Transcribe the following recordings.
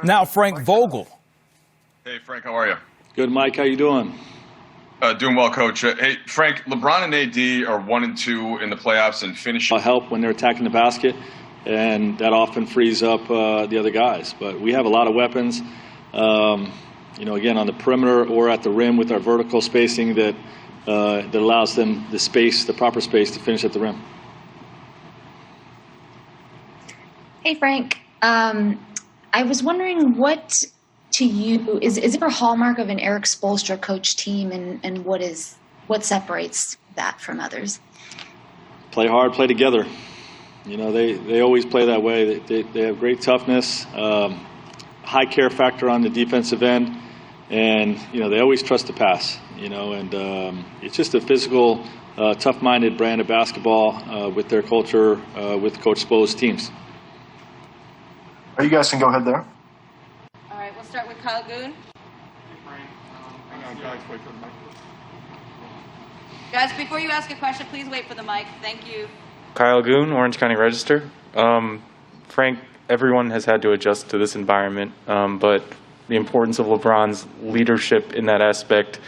Now Frank Vogel. Hey, Frank, how are you? Good, Mike. How you doing? Doing well, Coach. Hey, Frank, LeBron and AD are 1 and 2 in the playoffs and finishing. Help when they're attacking the basket, and that often frees up the other guys. But we have a lot of weapons, again, on the perimeter or at the rim with our vertical spacing that allows them the proper space to finish at the rim. Hey, Frank. I was wondering what to you is there a hallmark of an Eric Spoelstra coach team, and what separates that from others? Play hard, play together. They always play that way. They have great toughness, high care factor on the defensive end, and they always trust the pass. And it's just a physical, tough-minded brand of basketball with their culture, with Coach Spo's teams. You guys can go ahead there. All right, we'll start with Kyle Goon. Guys, before you ask a question, please wait for the mic. Thank you. Kyle Goon, Orange County Register. Frank, everyone has had to adjust to this environment, but the importance of LeBron's leadership in that aspect,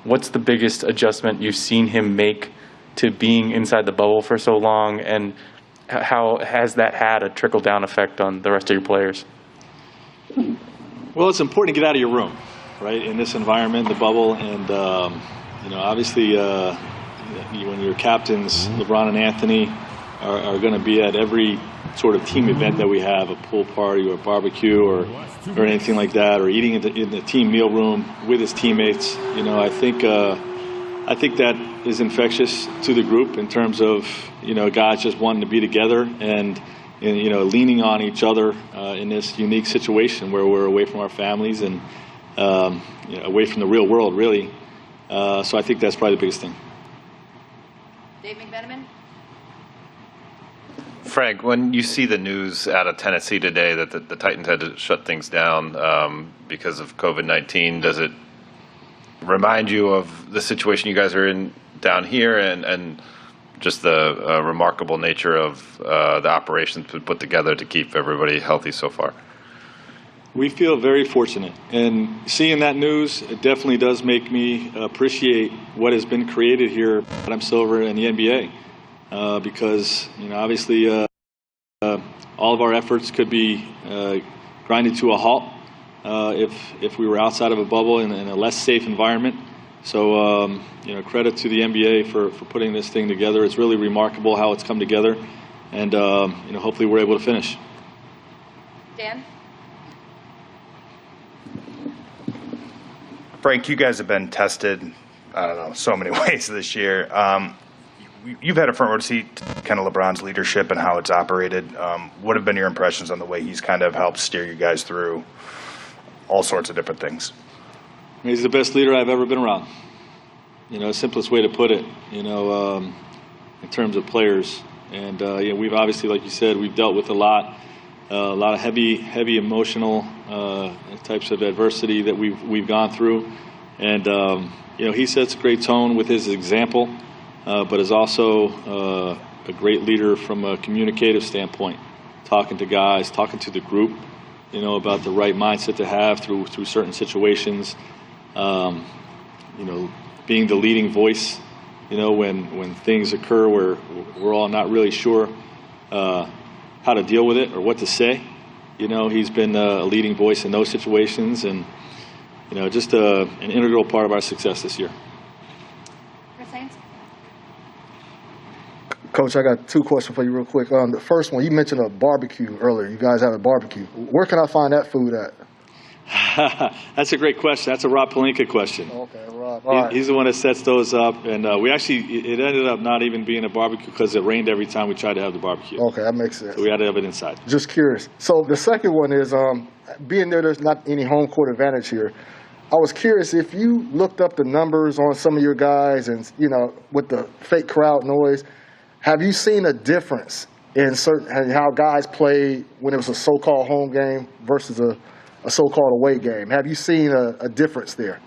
what's the biggest adjustment you've seen him make to being inside the bubble for so long, and how has that had a trickle-down effect on the rest of your players? Well, it's important to get out of your room, right, in this environment, the bubble. And, obviously when your captains, LeBron and Anthony, are going to be at every sort of team event that we have, a pool party or a barbecue or anything like that, or eating in the team meal room with his teammates. I think that is infectious to the group in terms of, guys just wanting to be together and leaning on each other in this unique situation where we're away from our families and away from the real world, really. So I think that's probably the biggest thing. Dave McMenamin? Frank, when you see the news out of Tennessee today that the Titans had to shut things down because of COVID-19, does it remind you of the situation you guys are in down here and just the remarkable nature of the operations put together to keep everybody healthy so far? We feel very fortunate, and seeing that news, it definitely does make me appreciate what has been created here at Adam Silver and the NBA, because obviously all of our efforts could be grinded to a halt if we were outside of a bubble in a less safe environment. So credit to the NBA for putting this thing together. It's really remarkable how it's come together, and hopefully we're able to finish. Dan? Frank, you guys have been tested, so many ways this year. You've had a front row seat to kind of LeBron's leadership and how it's operated. What have been your impressions on the way he's kind of helped steer you guys through all sorts of different things? He's the best leader I've ever been around. Simplest way to put it, in terms of players. And we've obviously, like you said, we've dealt with a lot of heavy emotional types of adversity that we've gone through. And, he sets a great tone with his example, but is also a great leader from a communicative standpoint, talking to guys, talking to the group, about the right mindset to have through certain situations. Being the leading voice, when things occur where we're all not really sure how to deal with it or what to say. He's been a leading voice in those situations, and just an integral part of our success this year. Coach, I got two questions for you real quick. The first one, you mentioned a barbecue earlier. You guys have a barbecue. Where can I find that food at? That's a great question. That's a Rob Pelinka question. Okay, Rob. All right. He's the one that sets those up, and it ended up not even being a barbecue because it rained every time we tried to have the barbecue. Okay, that makes sense. So we had to have it inside. Just curious. So the second one is, being there's not any home court advantage here, I was curious if you looked up the numbers on some of your guys and, with the fake crowd noise, have you seen a difference in how guys play when it was a so-called home game versus a so-called away game? Have you seen a difference there?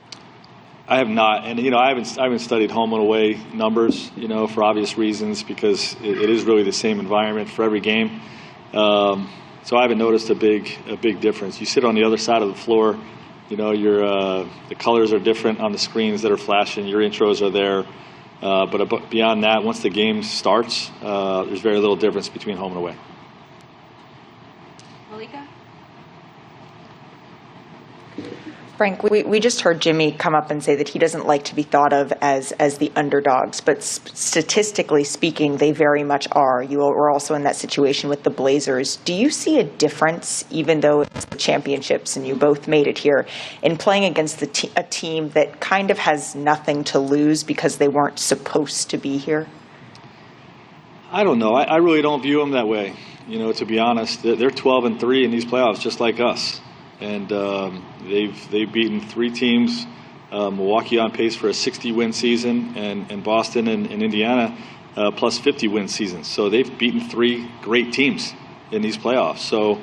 I have not, and I haven't studied home and away numbers, for obvious reasons, because it is really the same environment for every game. So I haven't noticed a big difference. You sit on the other side of the floor, you know, the colors are different on the screens that are flashing. Your intros are there. But beyond that, once the game starts, there's very little difference between home and away. Malika? Frank, we just heard Jimmy come up and say that he doesn't like to be thought of as the underdogs, but statistically speaking, they very much are. You were also in that situation with the Blazers. Do you see a difference, even though it's the championships and you both made it here, in playing against a team that kind of has nothing to lose because they weren't supposed to be here? I don't know. I really don't view them that way. You know, to be honest, they're 12-3 in these playoffs, just like us. And they've beaten 3 teams, Milwaukee on pace for a 60-win season, and Boston and Indiana plus 50-win seasons. So they've beaten 3 great teams in these playoffs. So,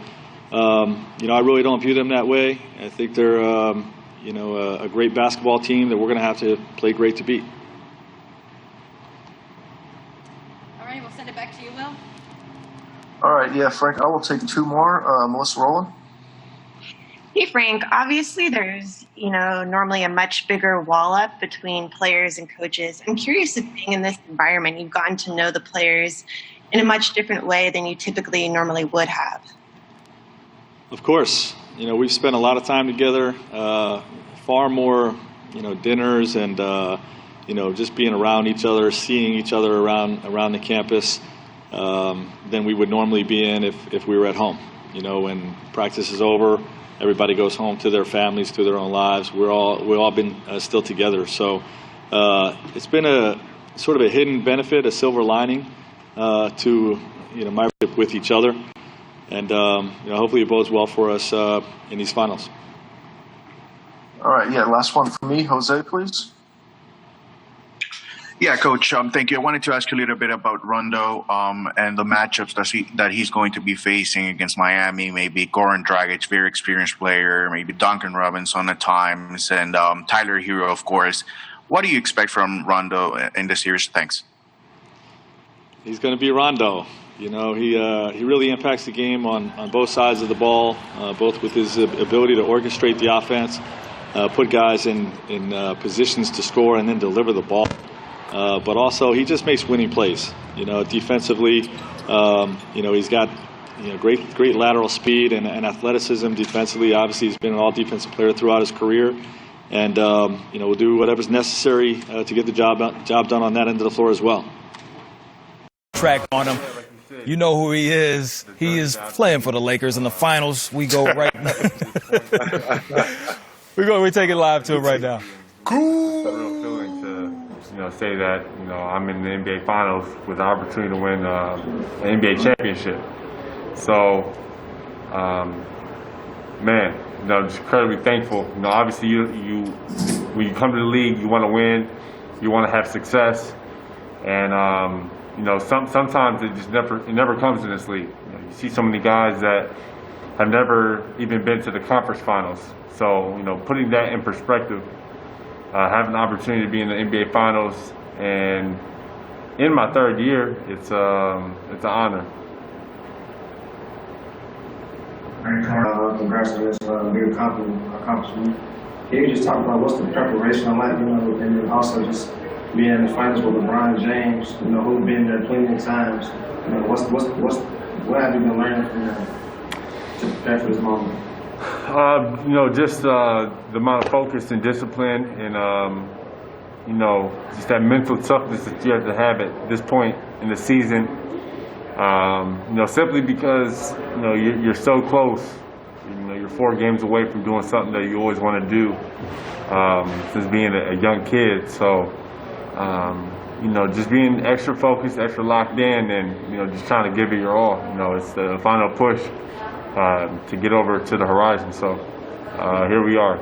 you know, I really don't view them that way. I think they're, you know, a great basketball team that we're going to have to play great to beat. All right, we'll send it back to you, Will. All right, yeah, Frank, I will take 2 more. Melissa Rowland. Hey, Frank. Obviously, there's, normally a much bigger wall up between players and coaches. I'm curious if being in this environment, you've gotten to know the players in a much different way than you typically normally would have. Of course. You know, we've spent a lot of time together, far more, dinners and, just being around each other, seeing each other around the campus than we would normally be in if we were at home. You know, when practice is over, everybody goes home to their families, to their own lives. We've all been still together. So it's been a sort of a hidden benefit, a silver lining to my relationship with each other, and hopefully it bodes well for us in these finals. All right, yeah. Last one for me, Jose, please. Yeah, Coach. Thank you. I wanted to ask you a little bit about Rondo and the matchups that he's going to be facing against Miami. Maybe Goran Dragic, very experienced player. Maybe Duncan Robinson at times, and Tyler Hero, of course. What do you expect from Rondo in the series? Thanks. He's going to be Rondo. You know, he really impacts the game on both sides of the ball, both with his ability to orchestrate the offense, put guys in positions to score, and then deliver the ball. But also, he just makes winning plays. You know, defensively, he's got great lateral speed and athleticism. Defensively, obviously, he's been an all-defensive player throughout his career, and we'll do whatever's necessary to get the job done on that end of the floor as well. Track on him. You know who he is. He is playing for the Lakers in the finals. We go right now. we take it live to him right now. Cool. Say that, I'm in the NBA Finals with the opportunity to win an NBA championship. So, just incredibly thankful. Obviously, when you come to the league, you want to win, you want to have success, and sometimes it just never comes in this league. You see so many guys that have never even been to the conference finals. So, putting that in perspective. Having the opportunity to be in the NBA Finals, and in my 3rd year, it's an honor. Congrats on this big accomplishment. Can you just talk about what's the preparation like, and then also just being in the finals with LeBron James, who's been there plenty of times. What have you been learning from them to prepare for this moment? Just the amount of focus and discipline and, just that mental toughness that you have to have at this point in the season, simply because, you're so close. You're 4 games away from doing something that you always want to do since being a young kid. So, just being extra focused, extra locked in, and, just trying to give it your all. It's the final push. To get over to the horizon. So here we are.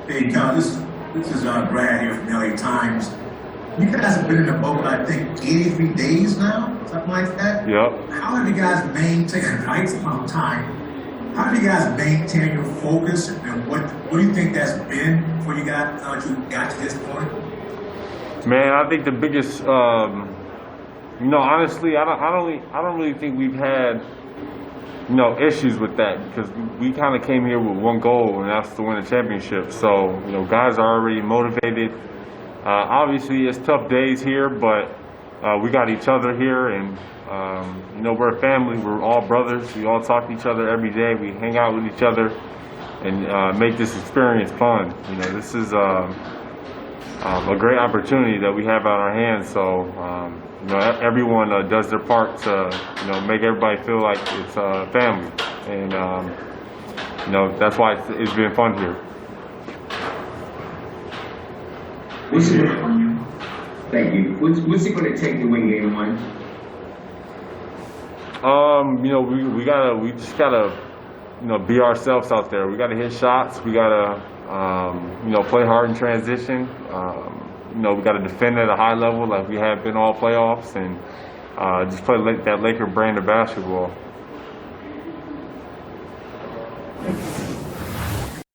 Hey, Cal, this is Brad here from LA Times. You guys have been in the bubble, I think, 83 days now, something like that. Yep. How have you guys maintained, right, it's a long time, how have you guys maintained your focus, and what do you think that's been before you got to this point? Man, I think the biggest You know, honestly, I don't really think we've had, you know, issues with that because we kind of came here with one goal, and that's to win a championship. So, you know, guys are already motivated. Obviously, it's tough days here, but we got each other here, and you know, we're a family. We're all brothers. We all talk to each other every day. We hang out with each other and make this experience fun. You know, this is a great opportunity that we have on our hands. So, you know, everyone does their part to, you know, make everybody feel like it's a family, and you know, that's why it's been fun here. Thank you. What's it going to take to win Game 1? You know, we just gotta, you know, be ourselves out there. We gotta hit shots. We gotta, you know, play hard in transition. You know, we gotta defend at a high level like we have been all playoffs, and just play that Laker brand of basketball.